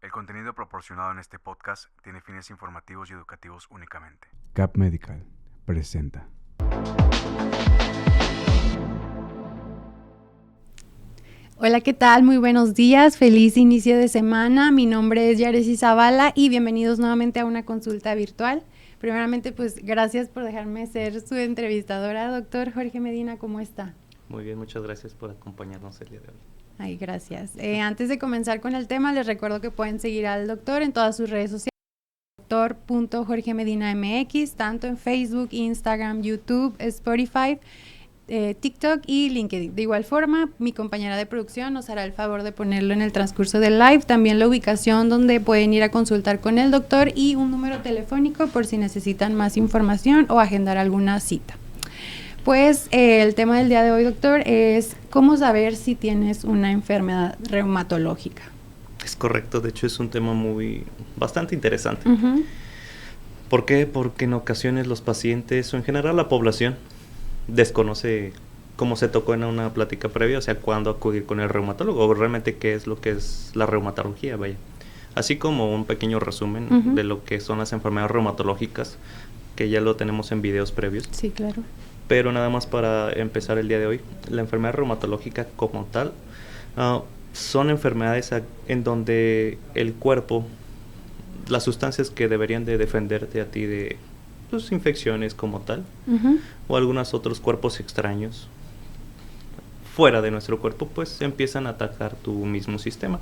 El contenido proporcionado en este podcast tiene fines informativos y educativos únicamente. Cap Medical presenta. Hola, ¿qué tal? Muy buenos días, feliz inicio de semana. Mi nombre es Yaresi Zavala y bienvenidos nuevamente a una consulta virtual. Primeramente, pues gracias por dejarme ser su entrevistadora, doctor Jorge Medina, ¿cómo está? Muy bien, muchas gracias por acompañarnos el día de hoy. Ay, gracias. Antes de comenzar con el tema, les recuerdo que pueden seguir al doctor en todas sus redes sociales, doctor.jorgemedinamx, tanto en Facebook, Instagram, YouTube, Spotify, TikTok y LinkedIn. De igual forma, mi compañera de producción nos hará el favor de ponerlo en el transcurso del live, también la ubicación donde pueden ir a consultar con el doctor y un número telefónico por si necesitan más información o agendar alguna cita. Pues el tema del día de hoy, doctor, es cómo saber si tienes una enfermedad reumatológica. Es correcto, de hecho es un tema bastante interesante. Uh-huh. ¿Por qué? Porque en ocasiones los pacientes o en general la población desconoce, como se tocó en una plática previa, o sea, cuándo acudir con el reumatólogo o realmente qué es lo que es la reumatología, vaya. Así como un pequeño resumen Uh-huh. de lo que son las enfermedades reumatológicas, que ya lo tenemos en videos previos. Sí, claro. Pero nada más para empezar el día de hoy, la enfermedad reumatológica como tal son enfermedades en donde el cuerpo, las sustancias que deberían de defenderte a ti de infecciones como tal, Uh-huh. o algunos otros cuerpos extraños fuera de nuestro cuerpo, pues empiezan a atacar tu mismo sistema.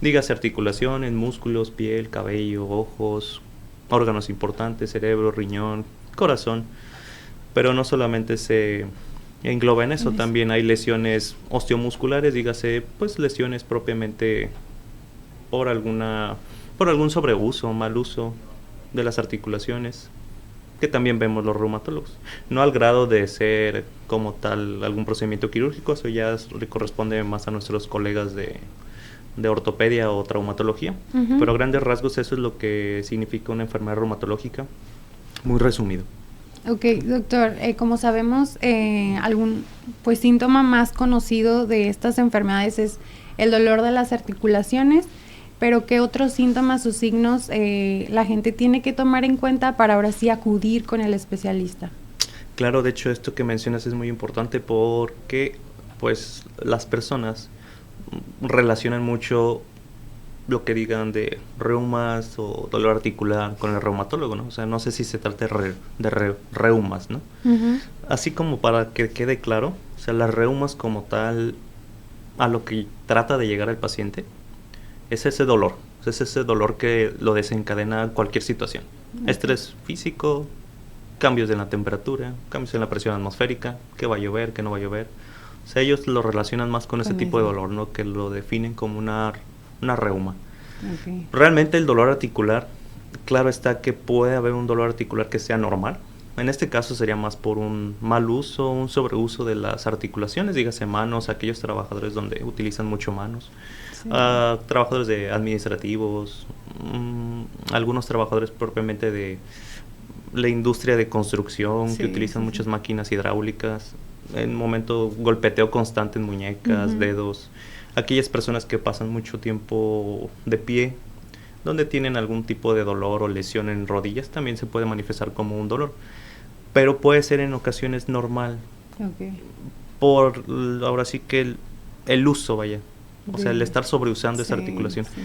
Dígase articulaciones, músculos, piel, cabello, ojos, órganos importantes, cerebro, riñón, corazón. Pero no solamente se engloba en eso, también hay lesiones osteomusculares, dígase, pues lesiones propiamente por algún sobreuso, mal uso de las articulaciones, que también vemos los reumatólogos. No al grado de ser como tal algún procedimiento quirúrgico, eso ya le corresponde más a nuestros colegas de ortopedia o traumatología, Uh-huh. pero a grandes rasgos eso es lo que significa una enfermedad reumatológica, muy resumido. Ok, doctor, como sabemos, algún síntoma más conocido de estas enfermedades es el dolor de las articulaciones, pero ¿qué otros síntomas o signos la gente tiene que tomar en cuenta para ahora sí acudir con el especialista? Claro, de hecho esto que mencionas es muy importante porque pues las personas relacionan mucho lo que digan de reumas o dolor articular con el reumatólogo, ¿no? O sea, no sé si se trata de reumas, ¿no? Uh-huh. Así como para que quede claro, o sea, las reumas como tal, a lo que trata de llegar el paciente, es ese dolor. Es ese dolor que lo desencadena cualquier situación. Okay. Estrés físico, cambios en la temperatura, cambios en la presión atmosférica, que va a llover, que no va a llover. O sea, ellos lo relacionan más con ese tipo de dolor, ¿no? Que lo definen como una reuma. Okay. Realmente el dolor articular, claro está que puede haber un dolor articular que sea normal. En este caso sería más por un mal uso, un sobreuso de las articulaciones, dígase manos, aquellos trabajadores donde utilizan mucho manos, sí. Trabajadores administrativos, algunos trabajadores propiamente de la industria de construcción, sí, que utilizan muchas máquinas hidráulicas, en momento golpeteo constante en muñecas, uh-huh, dedos, aquellas personas que pasan mucho tiempo de pie, donde tienen algún tipo de dolor o lesión en rodillas, también se puede manifestar como un dolor, pero puede ser en ocasiones normal, okay, por ahora sí que el uso, vaya, o sea, el estar sobreusando, sí, esa articulación, sí.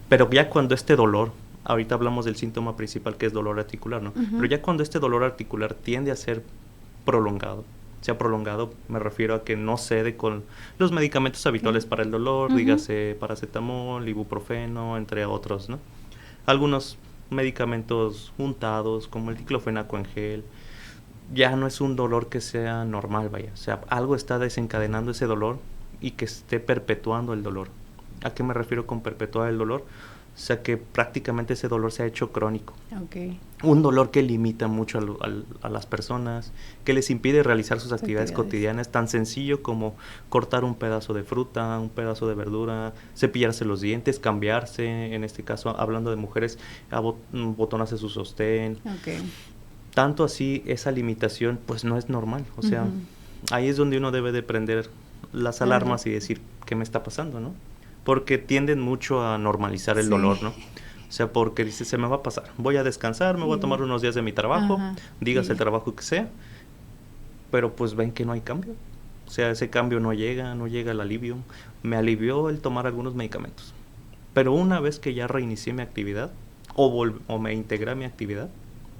Pero ya cuando este dolor, ahorita hablamos del síntoma principal que es dolor articular, ¿no? Uh-huh. Pero ya cuando este dolor articular tiende a ser prolongado, sea prolongado, me refiero a que no cede con los medicamentos habituales, okay, para el dolor, uh-huh, dígase paracetamol, ibuprofeno, entre otros, ¿no? Algunos medicamentos untados, como el diclofenaco en gel, ya no es un dolor que sea normal, vaya, o sea, algo está desencadenando ese dolor y que esté perpetuando el dolor. ¿A qué me refiero con perpetuar el dolor? O sea, que prácticamente ese dolor se ha hecho crónico. Okay. Un dolor que limita mucho a las personas, que les impide realizar sus actividades cotidianas, tan sencillo como cortar un pedazo de fruta, un pedazo de verdura, cepillarse los dientes, cambiarse, en este caso, hablando de mujeres, abotonarse su sostén. Okay. Tanto así, esa limitación, pues no es normal. O sea, uh-huh, ahí es donde uno debe de prender las alarmas, uh-huh, y decir, ¿qué me está pasando, no? porque tienden mucho a normalizar el dolor, ¿no? O sea, porque dice, se me va a pasar, voy a descansar, me voy a tomar unos días de mi trabajo, digas el trabajo que sea, pero pues ven que no hay cambio. O sea, ese cambio no llega el alivio. Me alivió el tomar algunos medicamentos. Pero una vez que ya reinicié mi actividad, o me integré a mi actividad,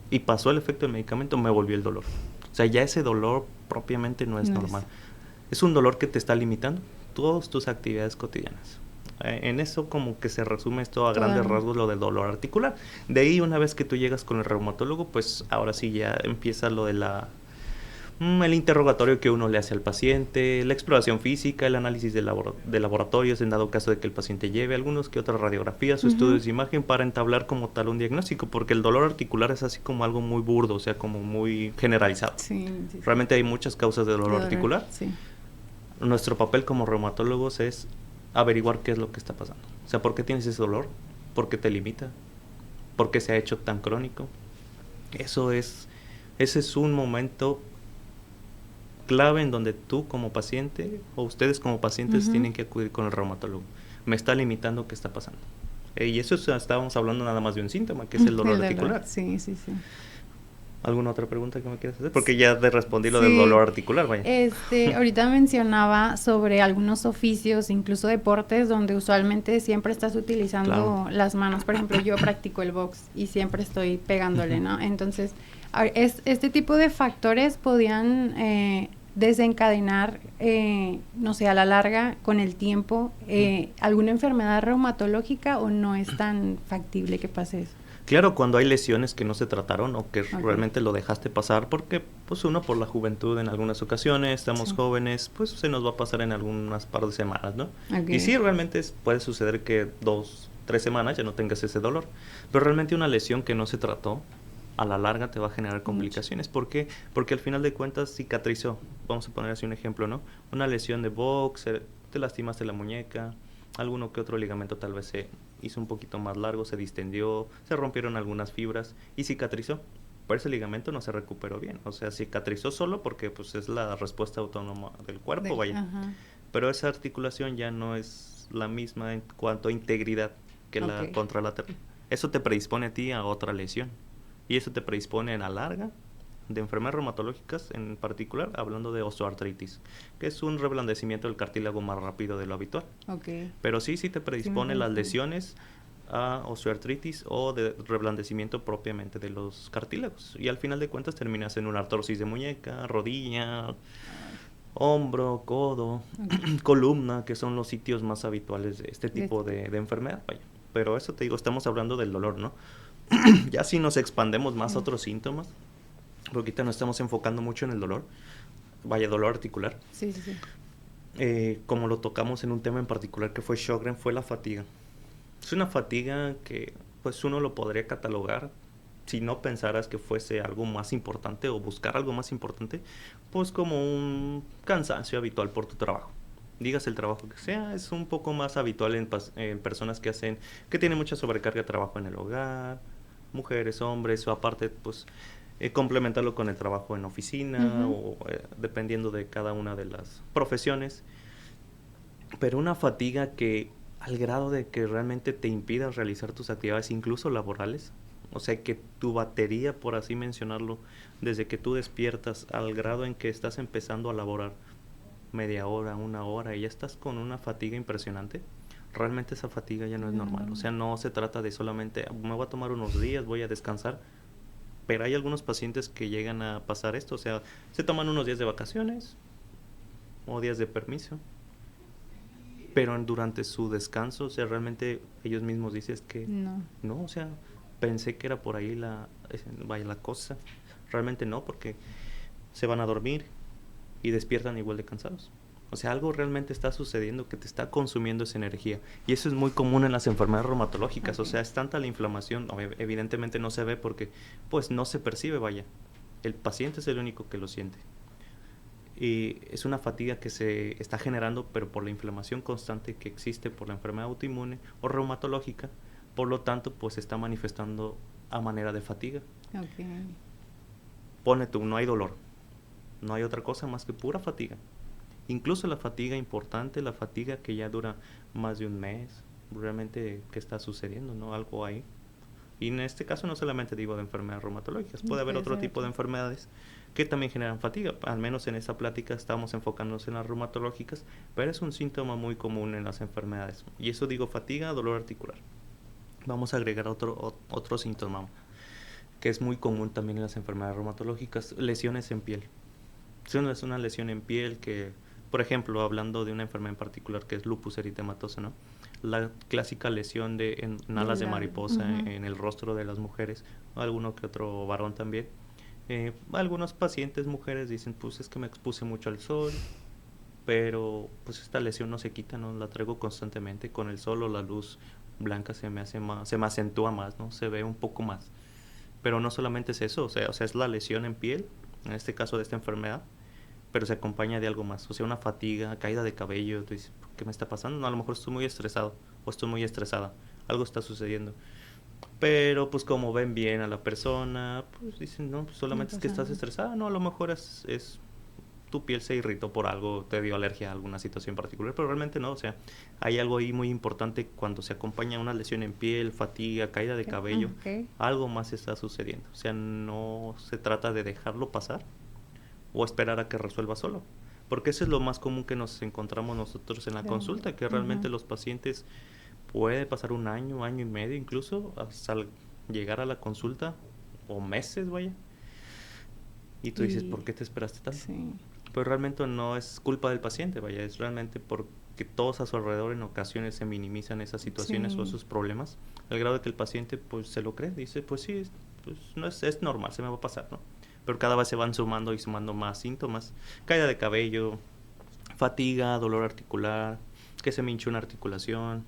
y pasó el efecto del medicamento, me volvió el dolor. O sea, ya ese dolor propiamente no es normal. Es un dolor que te está limitando todas tus actividades cotidianas. En eso como que se resume esto a grandes rasgos, lo del dolor articular. De ahí, una vez que tú llegas con el reumatólogo, pues ahora sí ya empieza lo de el interrogatorio que uno le hace al paciente, la exploración física, el análisis de laboratorios, en dado caso de que el paciente lleve algunos que otras radiografías o estudios de imagen para entablar como tal un diagnóstico, porque el dolor articular es así como algo muy burdo, o sea, como muy generalizado. Realmente hay muchas causas de dolor articular. Nuestro papel como reumatólogos es averiguar qué es lo que está pasando. O sea, ¿por qué tienes ese dolor? ¿Por qué te limita? ¿Por qué se ha hecho tan crónico? Ese es un momento clave en donde tú como paciente o ustedes como pacientes tienen que acudir con el reumatólogo. Me está limitando, ¿qué está pasando? Y eso estábamos hablando nada más de un síntoma, que es el dolor articular. Sí. ¿Alguna otra pregunta que me quieras hacer? Porque ya te respondí lo del dolor articular, vaya. Ahorita mencionaba sobre algunos oficios, incluso deportes, donde usualmente siempre estás utilizando las manos. Por ejemplo, yo practico el box y siempre estoy pegándole, ¿no? Entonces, este tipo de factores podían desencadenar, no sé, a la larga, con el tiempo, alguna enfermedad reumatológica, ¿o no es tan factible que pase eso? Claro, cuando hay lesiones que no se trataron o que realmente lo dejaste pasar, porque pues uno por la juventud en algunas ocasiones, estamos jóvenes, pues se nos va a pasar en algunas par de semanas, ¿no? Y sí, realmente puede suceder que 2, 3 semanas ya no tengas ese dolor, pero realmente una lesión que no se trató, a la larga te va a generar complicaciones. ¿Por qué? Porque al final de cuentas cicatrizó. Vamos a poner así un ejemplo, ¿no? Una lesión de box, te lastimaste la muñeca, alguno que otro ligamento tal vez se hizo un poquito más largo, se distendió, se rompieron algunas fibras y cicatrizó. Pero ese ligamento no se recuperó bien. O sea, cicatrizó solo porque pues es la respuesta autónoma del cuerpo, Pero esa articulación ya no es la misma en cuanto a integridad que la contralateral. Eso te predispone a ti a otra lesión. Y eso te predispone a la larga de enfermedades reumatológicas, en particular hablando de osteoartritis, que es un reblandecimiento del cartílago más rápido de lo habitual. Pero sí te predispone las lesiones a osteoartritis o de reblandecimiento propiamente de los cartílagos. Y al final de cuentas terminas en una artrosis de muñeca, rodilla, hombro, codo, columna, que son los sitios más habituales de este tipo de enfermedad. Pero eso te digo, estamos hablando del dolor, ¿no? Ya si nos expandemos más a otros síntomas, porque ahorita nos estamos enfocando mucho en el dolor, dolor articular. Como lo tocamos en un tema en particular que fue Sjögren, fue la fatiga. Es una fatiga que pues uno lo podría catalogar, si no pensaras que fuese algo más importante o buscar algo más importante, pues como un cansancio habitual por tu trabajo. Digas el trabajo que sea, es un poco más habitual en personas que tienen mucha sobrecarga de trabajo en el hogar, mujeres, hombres, o aparte pues complementarlo con el trabajo en oficina o dependiendo de cada una de las profesiones. Pero una fatiga que al grado de que realmente te impida realizar tus actividades, incluso laborales, o sea que tu batería, por así mencionarlo, desde que tú despiertas al grado en que estás empezando a laborar media hora, 1 hora y ya estás con una fatiga impresionante, realmente esa fatiga ya no es normal. O sea, no se trata de solamente me voy a tomar unos días, voy a descansar, pero hay algunos pacientes que llegan a pasar esto, o sea, se toman unos días de vacaciones o días de permiso, pero durante su descanso, o sea, realmente ellos mismos dicen que no, o sea, pensé que era por ahí la cosa, realmente no, porque se van a dormir y despiertan igual de cansados. O sea, algo realmente está sucediendo que te está consumiendo esa energía. Y eso es muy común en las enfermedades reumatológicas. O sea, es tanta la inflamación, evidentemente no se ve porque pues no se percibe, El paciente es el único que lo siente. Y es una fatiga que se está generando, pero por la inflamación constante que existe por la enfermedad autoinmune o reumatológica. Por lo tanto, pues se está manifestando a manera de fatiga. Pone tú, no hay dolor. No hay otra cosa más que pura fatiga. Incluso la fatiga importante, la fatiga que ya dura más de un mes, realmente qué está sucediendo, ¿no? Algo ahí. Y en este caso no solamente digo de enfermedades reumatológicas, puede haber otro tipo de enfermedades que también generan fatiga. Al menos en esta plática estamos enfocándonos en las reumatológicas, pero es un síntoma muy común en las enfermedades. Y eso digo fatiga, dolor articular. Vamos a agregar otro síntoma que es muy común también en las enfermedades reumatológicas, lesiones en piel. Si es una lesión en piel que, por ejemplo, hablando de una enfermedad en particular que es lupus eritematoso, ¿no? La clásica lesión en alas de mariposa en el rostro de las mujeres, alguno que otro varón también. Algunos pacientes mujeres dicen, pues es que me expuse mucho al sol, pero pues esta lesión no se quita, ¿no? La traigo constantemente con el sol o la luz blanca se me acentúa más, ¿no? Se ve un poco más. Pero no solamente es eso, o sea, es la lesión en piel, en este caso de esta enfermedad, pero se acompaña de algo más, o sea, una fatiga, caída de cabello. Tú dices, ¿qué me está pasando? No, a lo mejor estoy muy estresado o estoy muy estresada, algo está sucediendo. Pero pues como ven bien a la persona, pues dicen, no, pues solamente es que estás estresada, no, a lo mejor es tu piel se irritó por algo, te dio alergia a alguna situación particular, pero realmente no, o sea, hay algo ahí muy importante cuando se acompaña una lesión en piel, fatiga, caída de cabello, algo más está sucediendo, o sea, no se trata de dejarlo pasar o esperar a que resuelva solo, porque eso es lo más común que nos encontramos nosotros en la consulta, que realmente los pacientes puede pasar un año, año y medio incluso, hasta llegar a la consulta, o meses, vaya, y tú dices, ¿por qué te esperaste tanto? Sí. Pues realmente no es culpa del paciente, vaya, es realmente porque todos a su alrededor en ocasiones se minimizan esas situaciones o esos problemas, al grado de que el paciente pues se lo cree, dice, pues sí, pues no es normal, se me va a pasar, ¿no? Pero cada vez se van sumando y sumando más síntomas, caída de cabello, fatiga, dolor articular, que se me hinchó una articulación,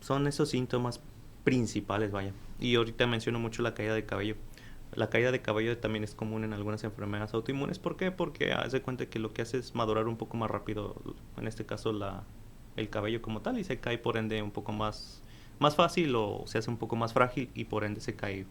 son esos síntomas principales, vaya. Y ahorita menciono mucho la caída de cabello. La caída de cabello también es común en algunas enfermedades autoinmunes. ¿Por qué? Porque haz de cuenta que lo que hace es madurar un poco más rápido, en este caso el cabello como tal, y se cae por ende un poco más fácil o se hace un poco más frágil y por ende se cae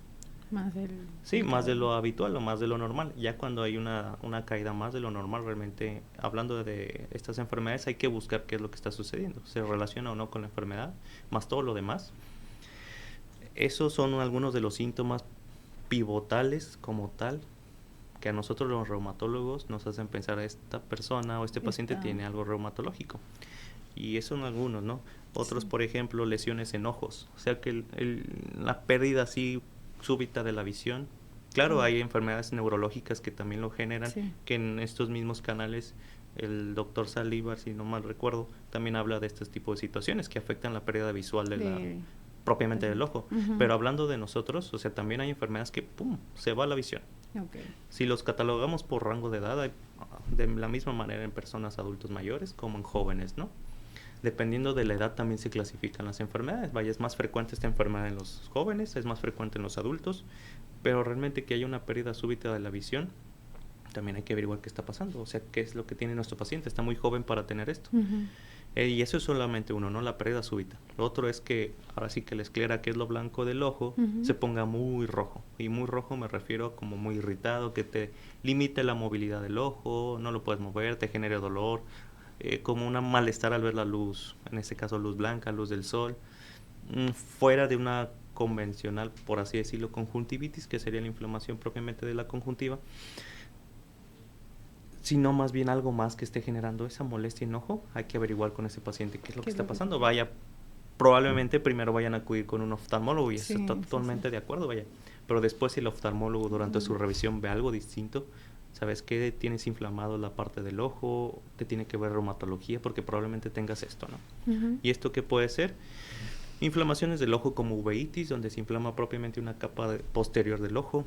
más de lo habitual o más de lo normal. Ya cuando hay una caída más de lo normal, realmente hablando de estas enfermedades hay que buscar qué es lo que está sucediendo, se relaciona o no con la enfermedad, más todo lo demás. Esos son algunos de los síntomas pivotales como tal que a nosotros los reumatólogos nos hacen pensar a esta persona o este paciente tiene algo reumatológico. Y esos son algunos, ¿no? Otros, por ejemplo, lesiones en ojos, o sea que la pérdida así súbita de la visión. Claro, hay enfermedades neurológicas que también lo generan, que en estos mismos canales el doctor Saldívar, si no mal recuerdo, también habla de este tipo de situaciones que afectan la pérdida visual propiamente del ojo. Pero hablando de nosotros, o sea, también hay enfermedades que ¡pum!, se va la visión. Si los catalogamos por rango de edad, hay, de la misma manera en personas adultos mayores como en jóvenes, ¿no? Dependiendo de la edad también se clasifican las enfermedades. Vaya, es más frecuente esta enfermedad en los jóvenes, es más frecuente en los adultos, pero realmente que haya una pérdida súbita de la visión, también hay que averiguar qué está pasando, o sea, qué es lo que tiene nuestro paciente, está muy joven para tener esto. Y eso es solamente uno, ¿no? La pérdida súbita. Lo otro es que, ahora sí que la esclera, que es lo blanco del ojo, se ponga muy rojo. Y muy rojo me refiero a como muy irritado, que te limite la movilidad del ojo, no lo puedes mover, te genere dolor, como un malestar al ver la luz, en este caso luz blanca, luz del sol, fuera de una convencional, por así decirlo, conjuntivitis, que sería la inflamación propiamente de la conjuntiva, sino más bien algo más que esté generando esa molestia y enojo. Hay que averiguar con ese paciente qué es lo que está pasando. Vaya, probablemente primero vayan a acudir con un oftalmólogo y está totalmente de acuerdo, vaya. Pero después si el oftalmólogo durante su revisión ve algo distinto, ¿sabes qué? Tienes inflamado la parte del ojo, te tiene que ver reumatología porque probablemente tengas esto, ¿no? ¿Y esto qué puede ser? Inflamaciones del ojo como uveitis, donde se inflama propiamente una capa posterior del ojo,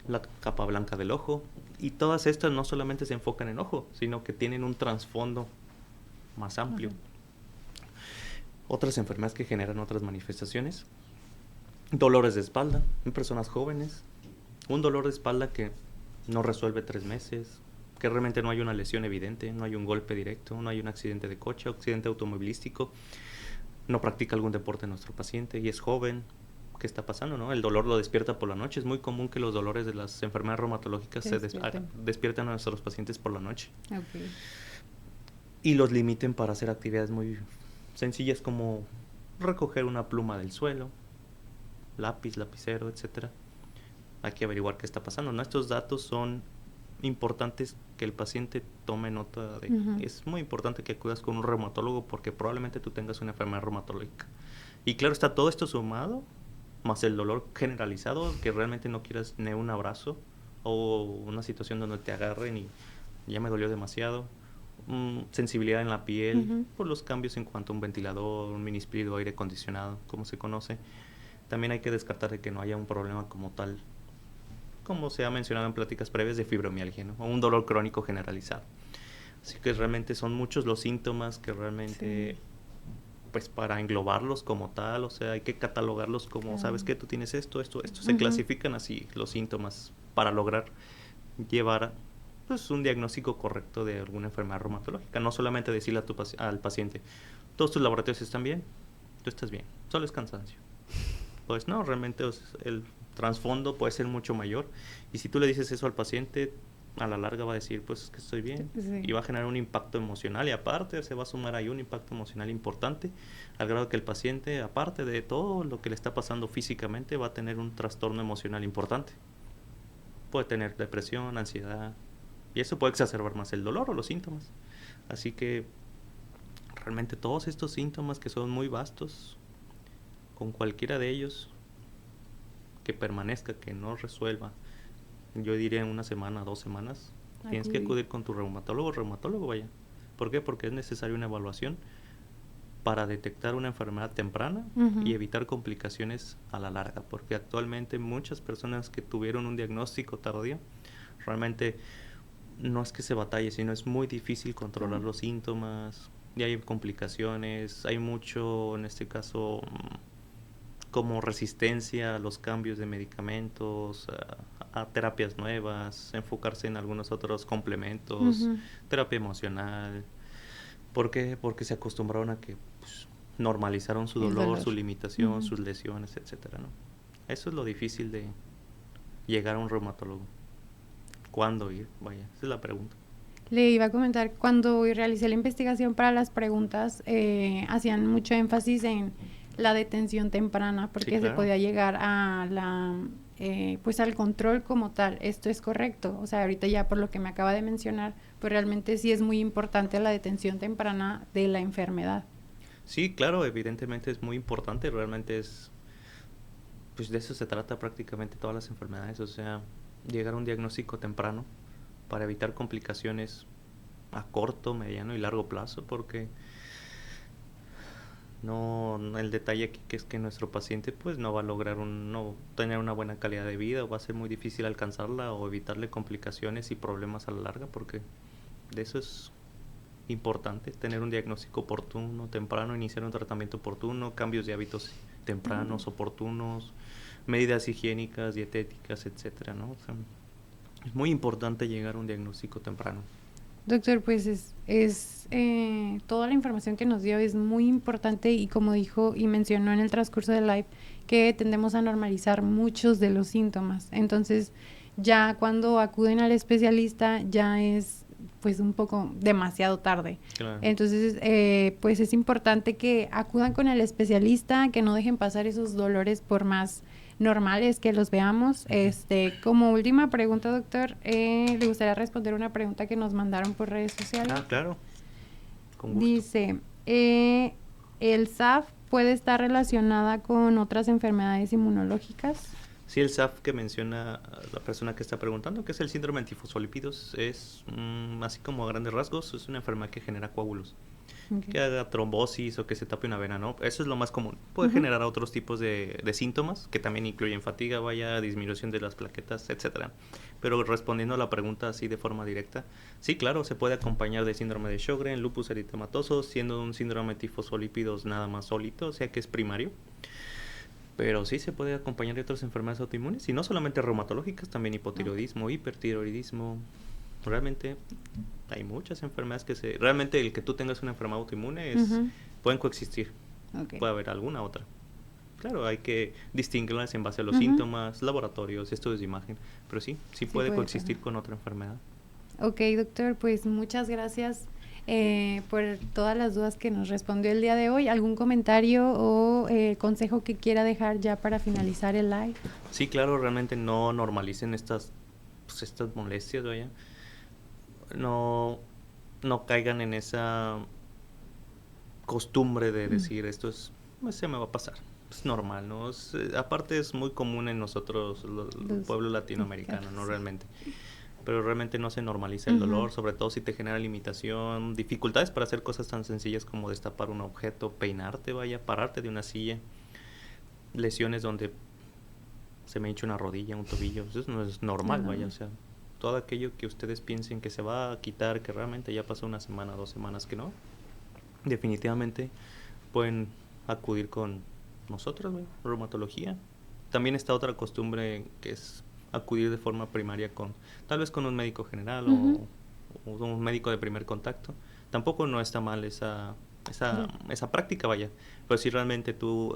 la capa blanca del ojo, y todas estas no solamente se enfocan en ojo, sino que tienen un trasfondo más amplio. Otras enfermedades que generan otras manifestaciones, dolores de espalda en personas jóvenes, un dolor de espalda que no resuelve 3 meses, que realmente no hay una lesión evidente, no hay un golpe directo, no hay un accidente de coche, accidente automovilístico, no practica algún deporte nuestro paciente y es joven, qué está pasando, ¿no? El dolor lo despierta por la noche. Es muy común que los dolores de las enfermedades reumatológicas se despiertan a nuestros pacientes por la noche. Okay. Y los limiten para hacer actividades muy sencillas como recoger una pluma del suelo, lápiz, lapicero, etcétera. Hay que averiguar qué está pasando, ¿no? Estos datos son importantes que el paciente tome nota de. Es muy importante que acudas con un reumatólogo porque probablemente tú tengas una enfermedad reumatológica. Y claro, está todo esto sumado, más el dolor generalizado, que realmente no quieras ni un abrazo o una situación donde te agarren y ya me dolió demasiado. Sensibilidad en la piel por los cambios en cuanto a un ventilador, un minisplit o aire acondicionado, como se conoce. También hay que descartar de que no haya un problema como tal, como se ha mencionado en pláticas previas, de fibromialgia, ¿no? O un dolor crónico generalizado. Así que realmente son muchos los síntomas que realmente, pues para englobarlos como tal, o sea, hay que catalogarlos como, ¿sabes qué? Tú tienes esto. Se clasifican así los síntomas para lograr llevar pues un diagnóstico correcto de alguna enfermedad reumatológica. No solamente decirle al paciente, todos tus laboratorios están bien, tú estás bien, solo es cansancio. Pues no, realmente el trasfondo puede ser mucho mayor. Y si tú le dices eso al paciente, a la larga va a decir, pues es que estoy bien. Y va a generar un impacto emocional. Y aparte se va a sumar ahí un impacto emocional importante, al grado que el paciente, aparte de todo lo que le está pasando físicamente, va a tener un trastorno emocional importante. Puede tener depresión, ansiedad. Y eso puede exacerbar más el dolor o los síntomas. Así que realmente todos estos síntomas que son muy vastos, con cualquiera de ellos que permanezca, que no resuelva, yo diría en una semana, 2 semanas, tienes que acudir con tu reumatólogo, vaya. ¿Por qué? Porque es necesaria una evaluación para detectar una enfermedad temprana y evitar complicaciones a la larga, porque actualmente muchas personas que tuvieron un diagnóstico tardío, realmente no es que se batalle, sino es muy difícil controlar los síntomas, y hay complicaciones, hay mucho, en este caso, como resistencia a los cambios de medicamentos, a terapias nuevas, enfocarse en algunos otros complementos, terapia emocional. ¿Por qué? Porque se acostumbraron a que pues, normalizaron su dolor, su limitación, sus lesiones, etcétera, ¿no? Eso es lo difícil de llegar a un reumatólogo. ¿Cuándo ir? Vaya, esa es la pregunta. Le iba a comentar, cuando realicé la investigación para las preguntas, hacían mucho énfasis en la detención temprana, porque se podía llegar a la pues al control como tal. Esto es correcto, o sea, ahorita ya por lo que me acaba de mencionar, pues realmente sí es muy importante la detención temprana de la enfermedad. Sí, claro, evidentemente es muy importante, realmente es, pues de eso se trata prácticamente todas las enfermedades, o sea, llegar a un diagnóstico temprano para evitar complicaciones a corto, mediano y largo plazo, porque no el detalle aquí que es que nuestro paciente pues no va a lograr no tener una buena calidad de vida, o va a ser muy difícil alcanzarla o evitarle complicaciones y problemas a la larga, porque de eso es importante tener un diagnóstico oportuno, temprano, iniciar un tratamiento oportuno, cambios de hábitos tempranos, oportunos, medidas higiénicas, dietéticas, etcétera, ¿no? O sea, es muy importante llegar a un diagnóstico temprano. Doctor, pues es toda la información que nos dio es muy importante, y como dijo y mencionó en el transcurso del live, que tendemos a normalizar muchos de los síntomas. Entonces, ya cuando acuden al especialista ya es pues un poco demasiado tarde. Claro. Entonces, pues es importante que acudan con el especialista, que no dejen pasar esos dolores por más normales que los veamos. Como última pregunta, doctor, le gustaría responder una pregunta que nos mandaron por redes sociales. Claro. Con gusto. Dice, ¿el SAF puede estar relacionada con otras enfermedades inmunológicas? Sí, el SAF que menciona la persona que está preguntando, que es el síndrome de antifosfolípidos, es así como a grandes rasgos, es una enfermedad que genera coágulos. Que haga trombosis o que se tape una vena, ¿no? Eso es lo más común. Puede generar otros tipos de síntomas, que también incluyen fatiga, disminución de las plaquetas, etcétera. Pero respondiendo a la pregunta así de forma directa, sí, claro, se puede acompañar de síndrome de Sjögren, lupus eritematoso, siendo un síndrome de antifosfolípidos nada más solito, o sea que es primario. Pero sí se puede acompañar de otras enfermedades autoinmunes, y no solamente reumatológicas, también hipotiroidismo, hipertiroidismo. Realmente hay muchas enfermedades que realmente el que tú tengas una enfermedad autoinmune pueden coexistir. Puede haber alguna otra. claro, hay que distinguirlas en base a los síntomas, laboratorios, estudios de imagen, pero sí puede coexistir con otra enfermedad. Ok, doctor, pues muchas gracias por todas las dudas que nos respondió el día de hoy. ¿Algún comentario o consejo que quiera dejar ya para finalizar el live? Sí, claro, realmente no normalicen estas molestias, vaya. No caigan en esa costumbre de decir esto se me va a pasar. Es normal, ¿no? Aparte es muy común en nosotros, el pueblo latinoamericano, ¿no? Realmente. Pero realmente no se normaliza el dolor, sobre todo si te genera limitación, dificultades para hacer cosas tan sencillas como destapar un objeto, peinarte, pararte de una silla, lesiones donde se me hincha una rodilla, un tobillo, eso no es normal, o sea, todo aquello que ustedes piensen que se va a quitar, que realmente ya pasó una semana, 2 semanas que no, definitivamente pueden acudir con nosotros, reumatología. También está otra costumbre que es acudir de forma primaria tal vez con un médico general o un médico de primer contacto. Tampoco no está mal esa práctica, pero si realmente tu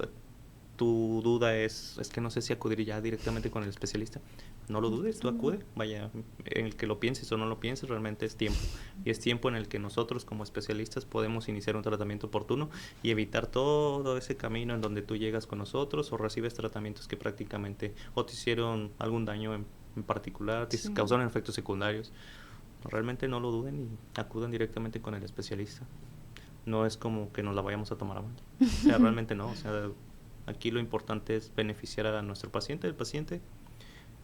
duda es que no sé si acudir ya directamente con el especialista, no lo dudes, tú acude, en el que lo pienses o no lo pienses, realmente es tiempo, y es tiempo en el que nosotros como especialistas podemos iniciar un tratamiento oportuno y evitar todo ese camino en donde tú llegas con nosotros o recibes tratamientos que prácticamente o te hicieron algún daño en particular, te causaron efectos secundarios. Realmente no lo duden y acudan directamente con el especialista. No es como que nos la vayamos a tomar a mal. O sea, realmente no, o sea, aquí lo importante es beneficiar a nuestro paciente,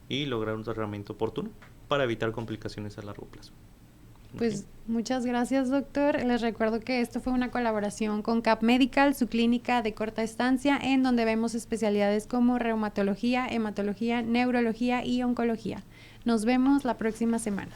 y lograr un tratamiento oportuno para evitar complicaciones a largo plazo. Pues muchas gracias, doctor. Les recuerdo que esto fue una colaboración con CAP Medical, su clínica de corta estancia, en donde vemos especialidades como reumatología, hematología, neurología y oncología. Nos vemos la próxima semana.